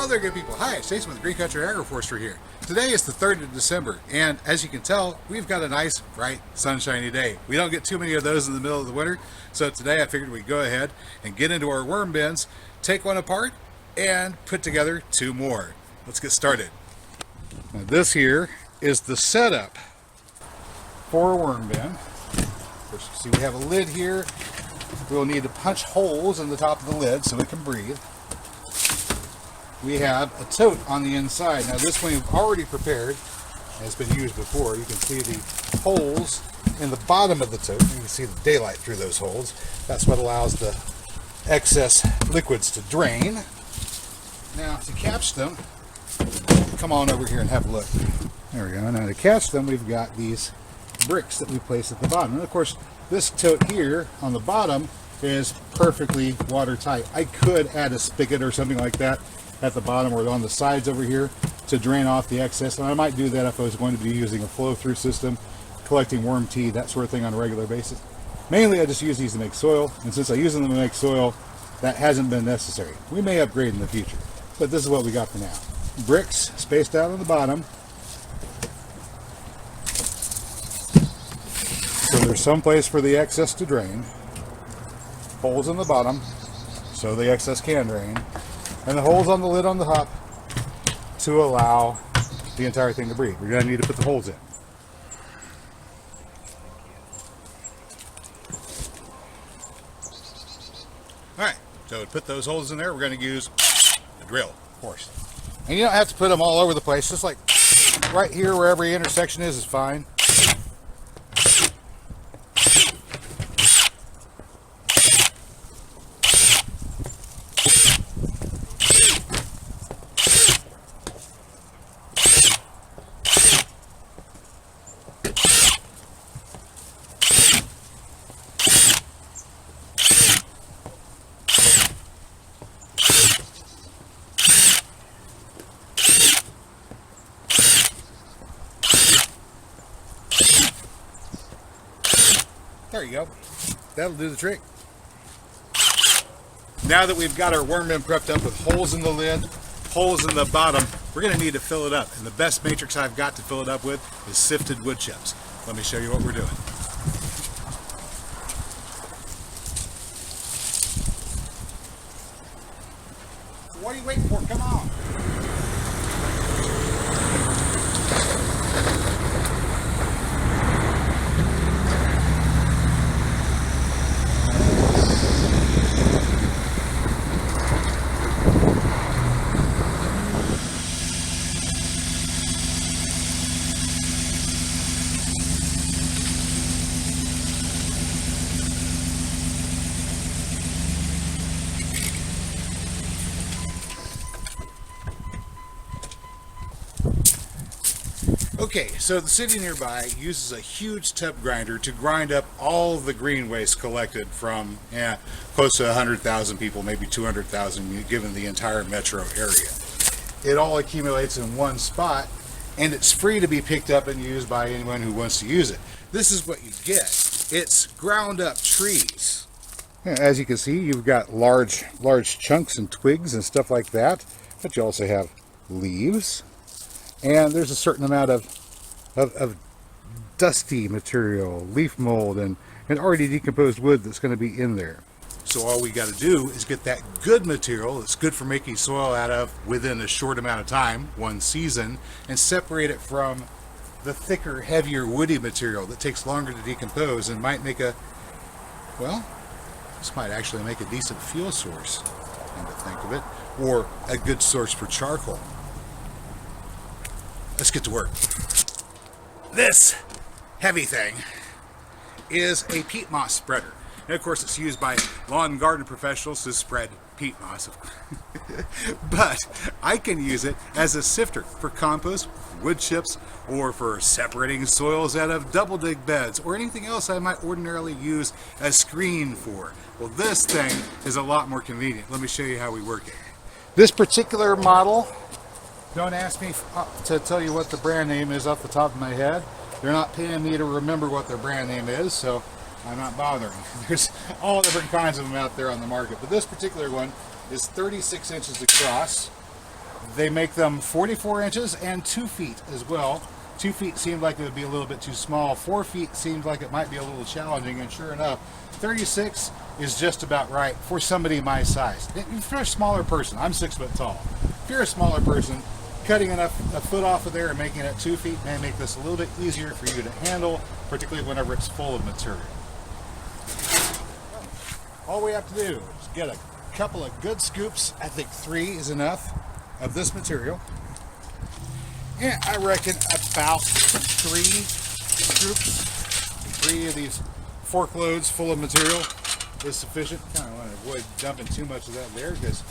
there, good people. Hi, it's Jason with Green Country Agroforestry here. Today is the 3rd of December, and as you can tell, we've got a nice, bright, sunshiny day. We don't get too many of those in the middle of the winter, so today I figured we'd go ahead and get into our worm bins, take one apart, and put together two more. Let's get started. Now this here is the setup for a worm bin. First, you see we have a lid here. We'll need to punch holes in the top of the lid so it can breathe. We have a tote on the inside. Now this one we've already prepared, has been used before. You can see the holes in the bottom of the tote. You can see the daylight through those holes. That's what allows the excess liquids to drain. Now to catch them, come on over here and have a look. There we go. Now to catch them, we've got these bricks that we place at the bottom. And of course, this tote here on the bottom is perfectly watertight. I could add a spigot or something like that at the bottom or on the sides over here to drain off the excess, and I might do that if I was going to be using a flow-through system, collecting worm tea, that sort of thing on a regular basis. Mainly I just use these to make soil, and since I use them to make soil, that hasn't been necessary. We may upgrade in the future, but this is what we got for now. Bricks spaced out on the bottom, so there's some place for the excess to drain. Holes in the bottom so the excess can drain, and the holes on the lid on the top to allow the entire thing to breathe. We're going to need to put the holes in. Alright, so to put those holes in there, we're going to use a drill, of course. And you don't have to put them all over the place, just like right here where every intersection is fine. There you go. That'll do the trick. Now that we've got our worm bin prepped up with holes in the lid, holes in the bottom, we're going to need to fill it up. And the best matrix I've got to fill it up with is sifted wood chips. Let me show you what we're doing. What are you waiting for? Come on. Okay, so the city nearby uses a huge tub grinder to grind up all the green waste collected from close to 100,000 people, maybe 200,000 given the entire metro area. It all accumulates in one spot, and it's free to be picked up and used by anyone who wants to use it. This is what you get. It's ground up trees. As you can see, you've got large chunks and twigs and stuff like that, but you also have leaves. And there's a certain amount of dusty material, leaf mold, and already decomposed wood that's going to be in there. So all we got to do is get that good material that's good for making soil out of within a short amount of time, one season, and separate it from the thicker, heavier, woody material that takes longer to decompose and might make this might actually make a decent fuel source, come to think of it, or a good source for charcoal. Let's get to work. This heavy thing is a peat moss spreader. And of course it's used by lawn and garden professionals to spread peat moss. But I can use it as a sifter for compost, wood chips, or for separating soils out of double dig beds, or anything else I might ordinarily use a screen for. Well, this thing is a lot more convenient. Let me show you how we work it. This particular model, don't ask me to tell you what the brand name is off the top of my head. They're not paying me to remember what their brand name is, so I'm not bothering. There's all different kinds of them out there on the market, but this particular one is 36 inches across, They make them 44 inches and 2 feet as well. 2 feet seemed like it would be a little bit too small. 4 feet seemed like it might be a little challenging, and sure enough, 36 is just about right for somebody my size. If you're a smaller person, I'm 6 foot tall. If you're a smaller person, cutting a foot off of there and making it 2 feet may make this a little bit easier for you to handle, particularly whenever it's full of material. All we have to do is get a couple of good scoops. I think 3 is enough of this material. And I reckon about 3 scoops, 3 of these fork loads full of material is sufficient. Kind of want to avoid dumping too much of that there because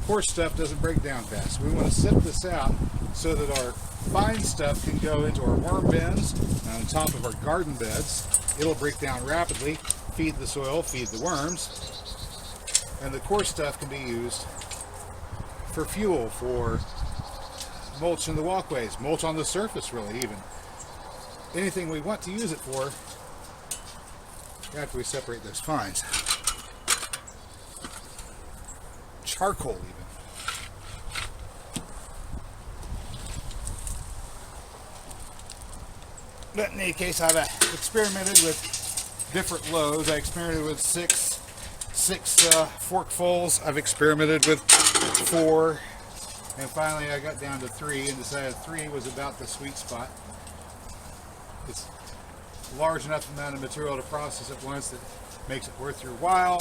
coarse stuff doesn't break down fast. We want to sift this out so that our fine stuff can go into our worm bins on top of our garden beds. It'll break down rapidly, feed the soil, feed the worms, and the coarse stuff can be used for fuel, for mulch in the walkways, mulch on the surface, really, even. Anything we want to use it for after we separate those fines. Charcoal, even. But in any case, I've experimented with different loads. I experimented with six forkfuls. I've experimented with 4. And finally I got down to 3 and decided 3 was about the sweet spot. It's large enough amount of material to process at once that makes it worth your while.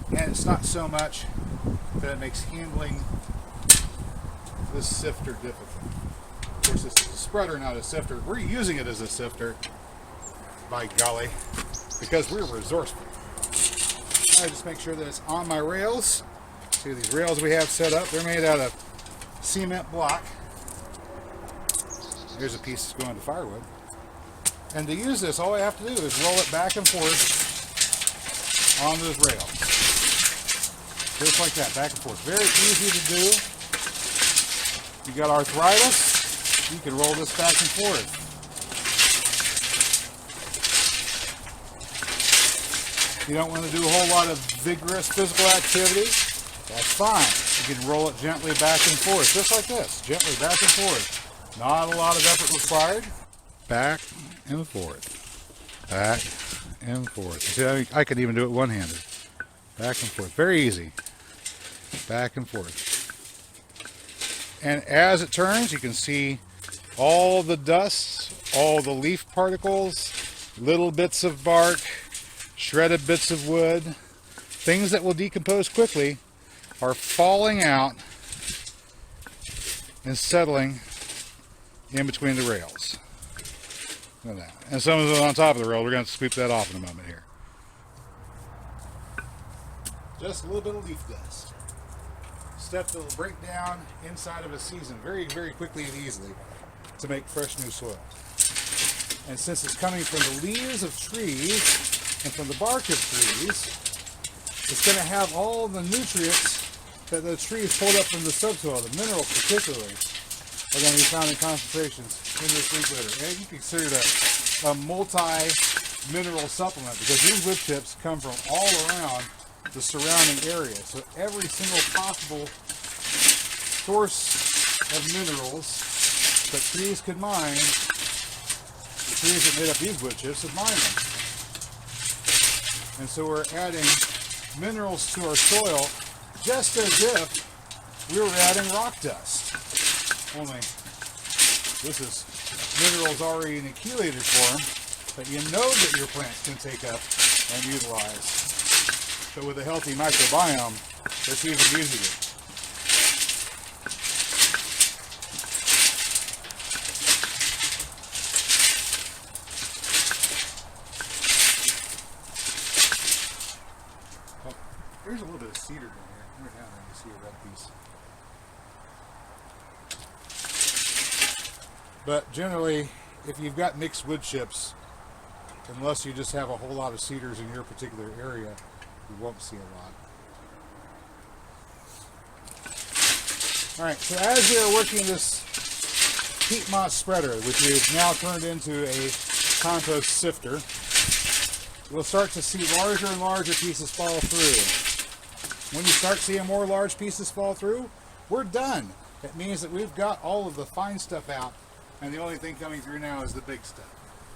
And it's not so much that it makes handling this sifter difficult. Of course, this is a spreader, not a sifter. We're using it as a sifter, by golly, because we're resourceful. I just make sure that it's on my rails. See these rails we have set up, they're made out of cement block. Here's a piece that's going to firewood. And to use this, all I have to do is roll it back and forth on this rail. Just like that, back and forth. Very easy to do. If you got arthritis, you can roll this back and forth. You don't want to do a whole lot of vigorous physical activity. That's fine. You can roll it gently back and forth, just like this. Gently back and forth. Not a lot of effort required. Back and forth. Back and forth. See, I could even do it one-handed. Back and forth. Very easy. Back and forth. And as it turns, you can see all the dust, all the leaf particles, little bits of bark, shredded bits of wood, things that will decompose quickly are falling out and settling in between the rails. Look at that. And some of it on top of the rail. We're going to sweep that off in a moment here. Just a little bit of leaf dust. Stuff that will break down inside of a season very, very quickly and easily to make fresh new soil. And since it's coming from the leaves of trees and from the bark of trees, it's going to have all the nutrients that the trees pulled up from the subsoil, the minerals particularly, are going to be found in concentrations in this leaf litter. And you can consider that a multi-mineral supplement because these wood chips come from all around the surrounding area. So every single possible source of minerals that trees could mine, the trees that made up these wood chips would mine them. And so we're adding minerals to our soil just as if we were adding rock dust. Only this is minerals already in a chelated form that you know that your plants can take up and utilize. So with a healthy microbiome, that's even easier. Oh, there's a little bit of cedar in here. Right now, you see a red piece. But generally, if you've got mixed wood chips, unless you just have a whole lot of cedars in your particular area, you won't see a lot. Alright, so as you're working this peat moss spreader, which we've now turned into a compost sifter, you'll start to see larger and larger pieces fall through. When you start seeing more large pieces fall through, we're done. It means that we've got all of the fine stuff out, and the only thing coming through now is the big stuff.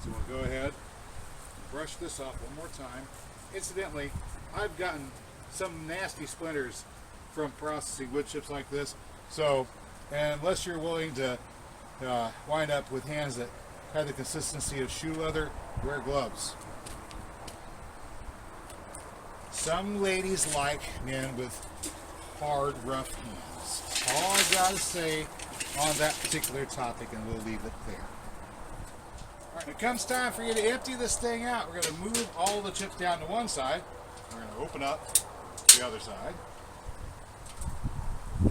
So we'll go ahead and brush this off one more time. Incidentally, I've gotten some nasty splinters from processing wood chips like this, so unless you're willing to wind up with hands that have the consistency of shoe leather, wear gloves. Some ladies like men with hard, rough hands. All I gotta say on that particular topic, and we'll leave it there. All right, it comes time for you to empty this thing out. We're gonna move all the chips down to one side. We're gonna open up the other side.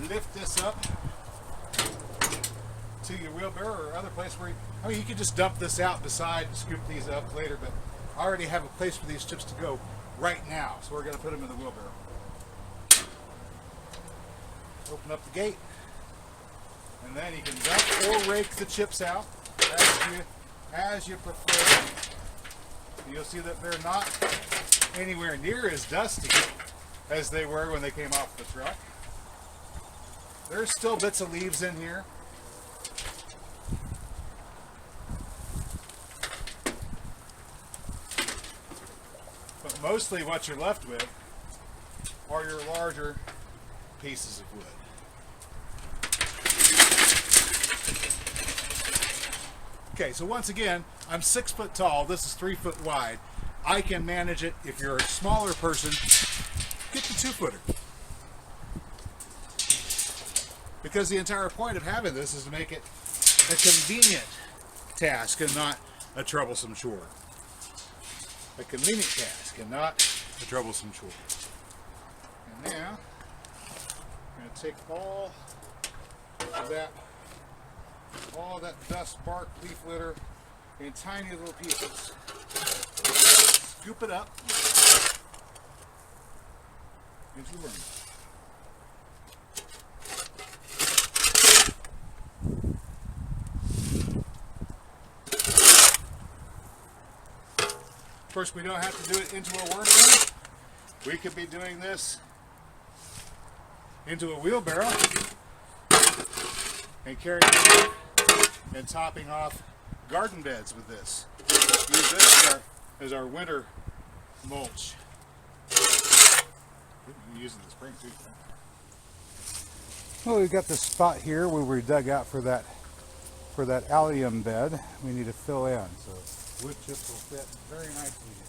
Lift this up to your wheelbarrow or other place where you could just dump this out beside and scoop these up later, but I already have a place for these chips to go right now, so we're going to put them in the wheelbarrow. Open up the gate, and then you can dump or rake the chips out as you prefer. You'll see that they're not anywhere near as dusty as they were when they came off the truck. There's still bits of leaves in here. But mostly what you're left with are your larger pieces of wood. Okay, so once again, I'm 6 foot tall. This is 3 foot wide. I can manage it. If you're a smaller person, get the 2-footer. Because the entire point of having this is to make it a convenient task and not a troublesome chore. A convenient task and not a troublesome chore. And now, I'm going to take all that dust, bark, leaf litter in tiny little pieces. Scoop it up into a worm. Of course, we don't have to do it into a worm bin. We could be doing this into a wheelbarrow and carrying it and topping off garden beds with this. Use this as our winter mulch. We've been using the spring too. Well, we've got this spot here where we dug out for that allium bed. We need to fill in, so wood chips will fit very nicely here.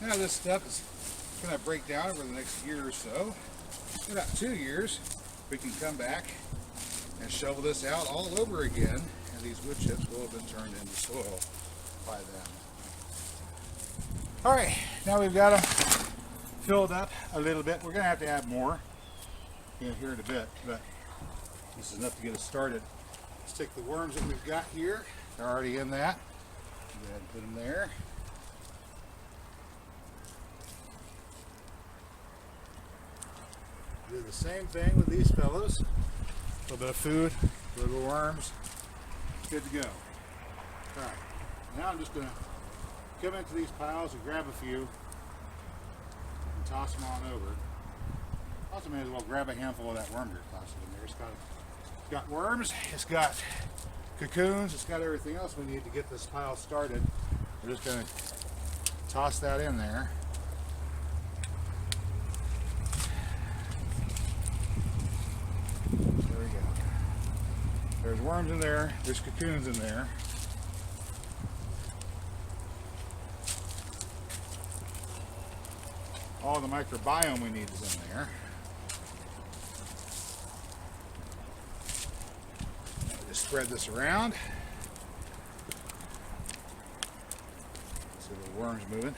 Now this stuff is going to break down over the next year or so. In about 2 years, we can come back and shovel this out all over again, and these wood chips will have been turned into soil by then. All right, now we've got them filled up a little bit. We're going to have to add more in here in a bit, but this is enough to get us started. Let's take the worms that we've got here. They're already in that. Go ahead and put them there. Do the same thing with these fellows. A little bit of food, a little worms, good to go. All right, now I'm just going to come into these piles and grab a few and toss them on over. Also may as well grab a handful of that worm dirt, toss it in there. It's got worms, it's got cocoons, it's got everything else we need to get this pile started. We're just going to toss that in there. There's worms in there, there's cocoons in there. All the microbiome we need is in there. Just spread this around. See the worms moving.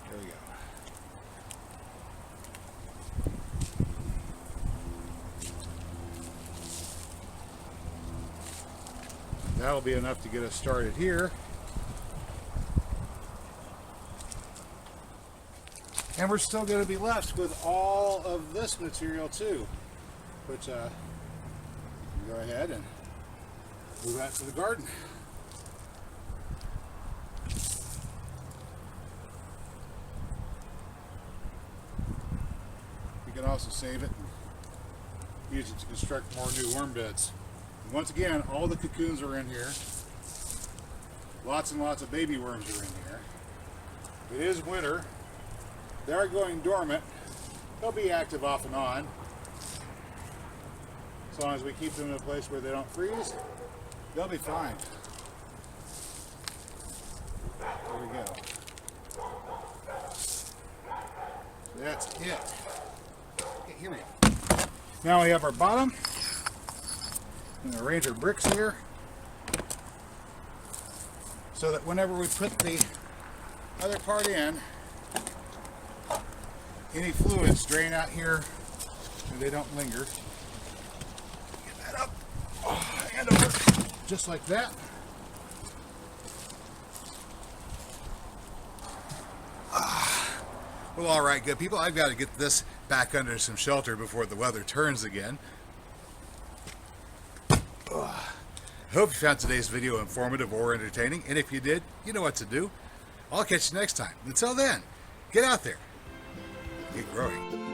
There we go. That'll be enough to get us started here. And we're still going to be left with all of this material too, which go ahead and move out to the garden. You can also save it and use it to construct more new worm beds. And once again, all the cocoons are in here. Lots and lots of baby worms are in here. It is winter. They are going dormant. They'll be active off and on. As long as we keep them in a place where they don't freeze, they'll be fine. There we go. That's it. Okay, here we go. Now we have our bottom. I'm going to arrange our bricks here so that whenever we put the other part in, any fluids drain out here and they don't linger. Get that up and over, just like that. Well, all right, good people. I've got to get this back under some shelter before the weather turns again. I hope you found today's video informative or entertaining, and if you did, you know what to do. I'll catch you next time. Until then, get out there. Keep growing.